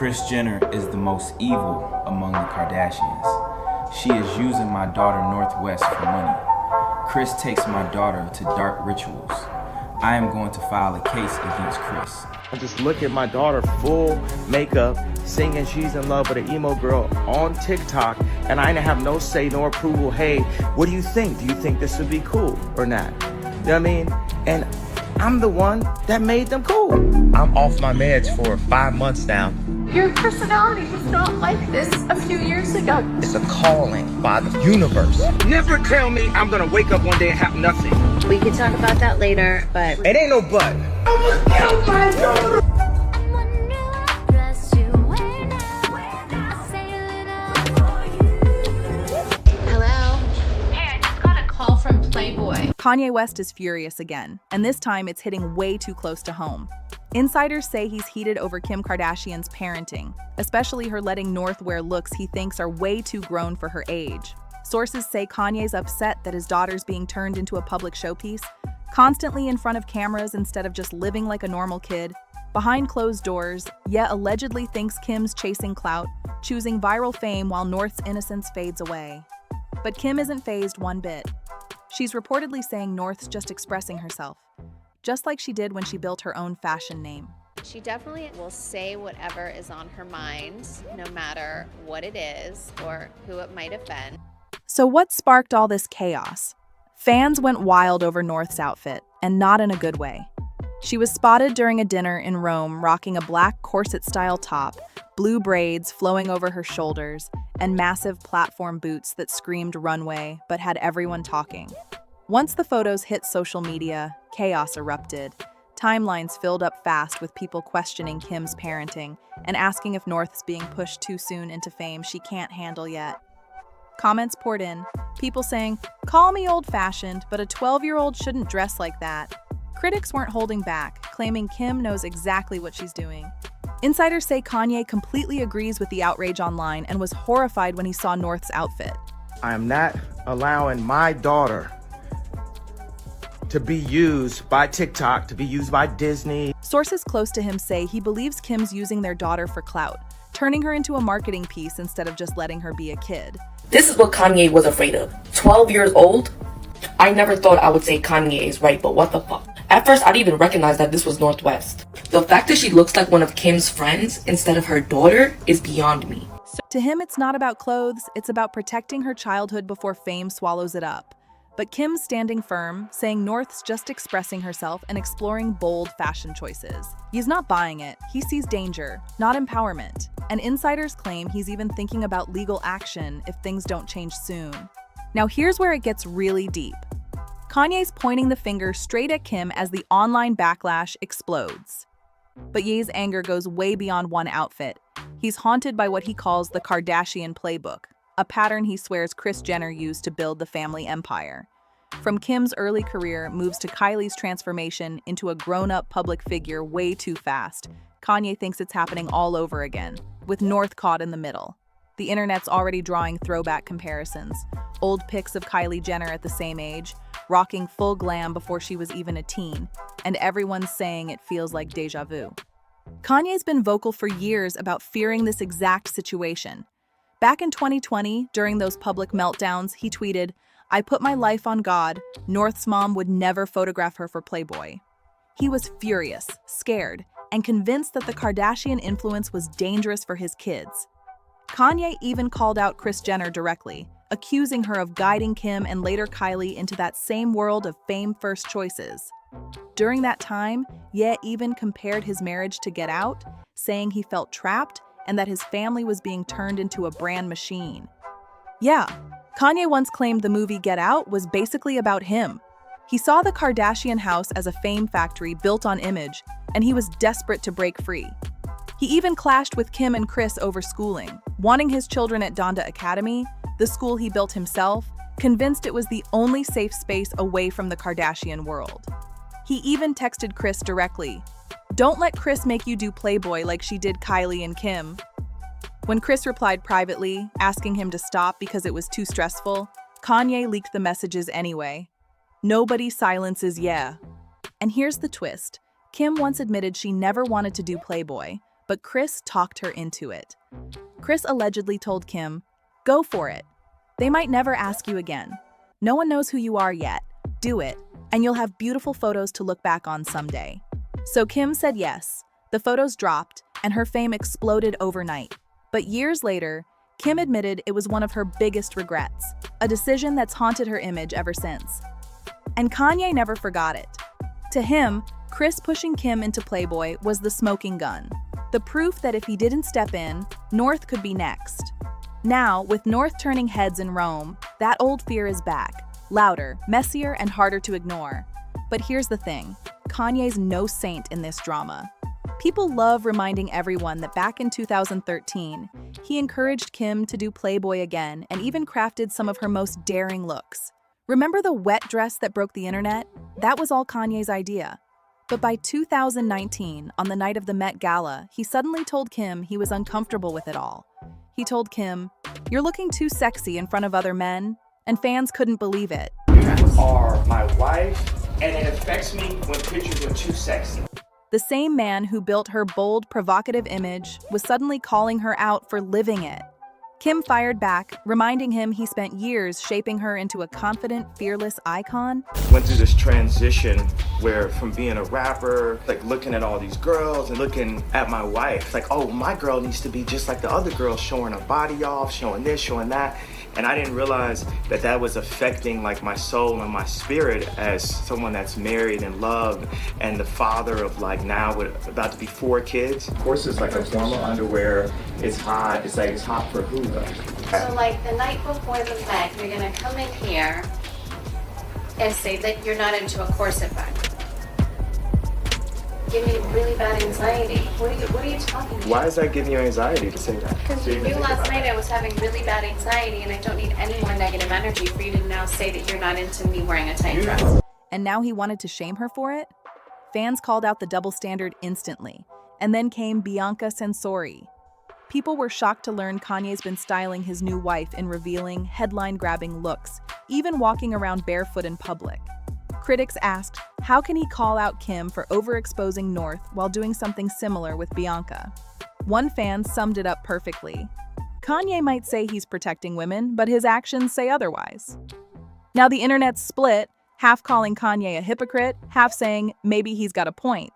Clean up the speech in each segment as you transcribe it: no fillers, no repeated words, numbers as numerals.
Kris Jenner is the most evil among the Kardashians. She is using my daughter Northwest for money. Kris takes my daughter to dark rituals. I am going to file a case against Kris. I just look at my daughter full makeup, singing She's in Love with an emo girl on TikTok, and I didn't have no say nor approval. Hey, what do you think? Do you think this would be cool or not? You know what I mean? And I'm the one that made them cool. I'm off my meds for 5 months now. Your personality was not like this a few years ago. It's a calling by the universe. Never tell me I'm gonna wake up one day and have nothing. We can talk about that later, but It ain't no but. I will kill my daughter. hello? Hey, I just got a call from Playboy. Kanye West is furious again, and this time it's hitting way too close to home. Insiders say he's heated over Kim Kardashian's parenting, especially her letting North wear looks he thinks are way too grown for her age. Sources say Kanye's upset that his daughter's being turned into a public showpiece, constantly in front of cameras instead of just living like a normal kid, behind closed doors, yet allegedly thinks Kim's chasing clout, choosing viral fame while North's innocence fades away. But Kim isn't fazed one bit. She's reportedly saying North's just expressing herself, just like she did when she built her own fashion name. She definitely will say whatever is on her mind, no matter what it is or who it might have been. So what sparked all this chaos? Fans went wild over North's outfit, and not in a good way. She was spotted during a dinner in Rome rocking a black corset-style top, blue braids flowing over her shoulders, and massive platform boots that screamed runway but had everyone talking. Once the photos hit social media, chaos erupted. Timelines filled up fast with people questioning Kim's parenting and asking if North's being pushed too soon into fame she can't handle yet. Comments poured in, people saying, "Call me old-fashioned, but a 12-year-old shouldn't dress like that." Critics weren't holding back, claiming Kim knows exactly what she's doing. Insiders say Kanye completely agrees with the outrage online and was horrified when he saw North's outfit. I am not allowing my daughter to be used by TikTok, to be used by Disney. Sources close to him say he believes Kim's using their daughter for clout, turning her into a marketing piece instead of just letting her be a kid. This is what Kanye was afraid of. 12 years old? I never thought I would say Kanye is right, but what the fuck? At first, I didn't even recognize that this was Northwest. The fact that she looks like one of Kim's friends instead of her daughter is beyond me. To him, it's not about clothes, it's about protecting her childhood before fame swallows it up. But Kim's standing firm, saying North's just expressing herself and exploring bold fashion choices. He's not buying it, he sees danger, not empowerment. And insiders claim he's even thinking about legal action if things don't change soon. Now here's where it gets really deep. Kanye's pointing the finger straight at Kim as the online backlash explodes. But Ye's anger goes way beyond one outfit. He's haunted by what he calls the Kardashian Playbook, a pattern he swears Kris Jenner used to build the family empire. From Kim's early career moves to Kylie's transformation into a grown-up public figure way too fast, Kanye thinks it's happening all over again, with North caught in the middle. The internet's already drawing throwback comparisons. Old pics of Kylie Jenner at the same age, rocking full glam before she was even a teen, and everyone's saying it feels like deja vu. Kanye's been vocal for years about fearing this exact situation. Back in 2020, during those public meltdowns, he tweeted, "I put my life on God, North's mom would never photograph her for Playboy." He was furious, scared, and convinced that the Kardashian influence was dangerous for his kids. Kanye even called out Kris Jenner directly, accusing her of guiding Kim and later Kylie into that same world of fame-first choices. During that time, Ye even compared his marriage to Get Out, saying he felt trapped and that his family was being turned into a brand machine. Yeah, Kanye once claimed the movie Get Out was basically about him. He saw the Kardashian house as a fame factory built on image, and he was desperate to break free. He even clashed with Kim and Kris over schooling, wanting his children at Donda Academy, the school he built himself, convinced it was the only safe space away from the Kardashian world. He even texted Kris directly, "Don't let Kris make you do Playboy like she did Kylie and Kim." When Kris replied privately, asking him to stop because it was too stressful, Kanye leaked the messages anyway. Nobody silences yeah. And here's the twist. Kim once admitted she never wanted to do Playboy, but Kris talked her into it. Kris allegedly told Kim, "Go for it. They might never ask you again. No one knows who you are yet. Do it, and you'll have beautiful photos to look back on someday." So Kim said yes. The photos dropped, and her fame exploded overnight. But years later, Kim admitted it was one of her biggest regrets, a decision that's haunted her image ever since. And Kanye never forgot it. To him, Kris pushing Kim into Playboy was the smoking gun, the proof that if he didn't step in, North could be next. Now, with North turning heads in Rome, that old fear is back, louder, messier, and harder to ignore. But here's the thing, Kanye's no saint in this drama. People love reminding everyone that back in 2013, he encouraged Kim to do Playboy again and even crafted some of her most daring looks. Remember the wet dress that broke the internet? That was all Kanye's idea. But by 2019, on the night of the Met Gala, he suddenly told Kim he was uncomfortable with it all. He told Kim, "You're looking too sexy in front of other men," and fans couldn't believe it. You are my wife, and it affects me when pictures are too sexy. The same man who built her bold, provocative image was suddenly calling her out for living it. Kim fired back, reminding him he spent years shaping her into a confident, fearless icon. Went through this transition where from being a rapper, like looking at all these girls and looking at my wife, like, oh, my girl needs to be just like the other girls, showing her body off, showing this, showing that. And I didn't realize that that was affecting like my soul and my spirit as someone that's married and loved and the father of like now with about to be 4 kids. Of course, it's like a formal underwear. It's hot. It's like it's hot for who though? So like the night before the Met, you're gonna come in here and say that you're not into a corset back. Give me really bad anxiety. What are you talking about? Why is that giving you anxiety to say that? Because you knew last night I was having really bad anxiety and I don't need any more negative energy for you to now say that you're not into me wearing a tight dress. And now he wanted to shame her for it? Fans called out the double standard instantly. And then came Bianca Censori. People were shocked to learn Kanye's been styling his new wife in revealing, headline-grabbing looks, even walking around barefoot in public. Critics asked, how can he call out Kim for overexposing North while doing something similar with Bianca? One fan summed it up perfectly. Kanye might say he's protecting women, but his actions say otherwise. Now the internet's split, half calling Kanye a hypocrite, half saying maybe he's got a point.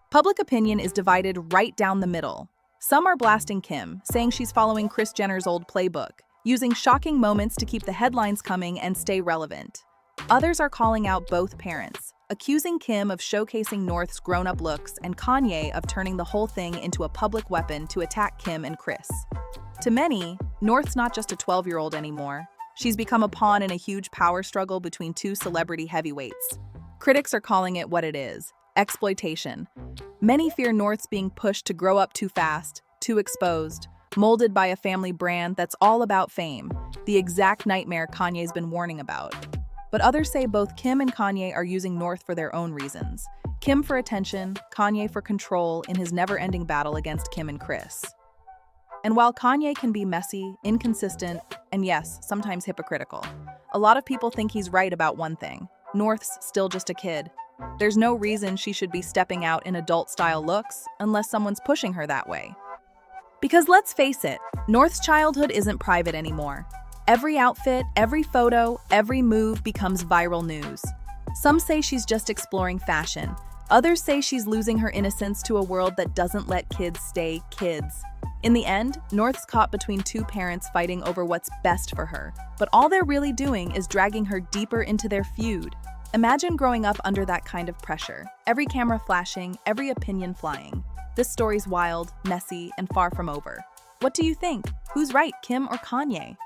Public opinion is divided right down the middle. Some are blasting Kim, saying she's following Kris Jenner's old playbook, using shocking moments to keep the headlines coming and stay relevant. Others are calling out both parents, accusing Kim of showcasing North's grown-up looks and Kanye of turning the whole thing into a public weapon to attack Kim and Kris. To many, North's not just a 12-year-old anymore. She's become a pawn in a huge power struggle between 2 celebrity heavyweights. Critics are calling it what it is: exploitation. Many fear North's being pushed to grow up too fast, too exposed, molded by a family brand that's all about fame, the exact nightmare Kanye's been warning about. But others say both Kim and Kanye are using North for their own reasons. Kim for attention, Kanye for control in his never-ending battle against Kim and Kris. And while Kanye can be messy, inconsistent, and yes, sometimes hypocritical, a lot of people think he's right about one thing: North's still just a kid. There's no reason she should be stepping out in adult-style looks unless someone's pushing her that way. Because let's face it, North's childhood isn't private anymore. Every outfit, every photo, every move becomes viral news. Some say she's just exploring fashion. Others say she's losing her innocence to a world that doesn't let kids stay kids. In the end, North's caught between 2 parents fighting over what's best for her. But all they're really doing is dragging her deeper into their feud. Imagine growing up under that kind of pressure. Every camera flashing, every opinion flying. This story's wild, messy, and far from over. What do you think? Who's right, Kim or Kanye?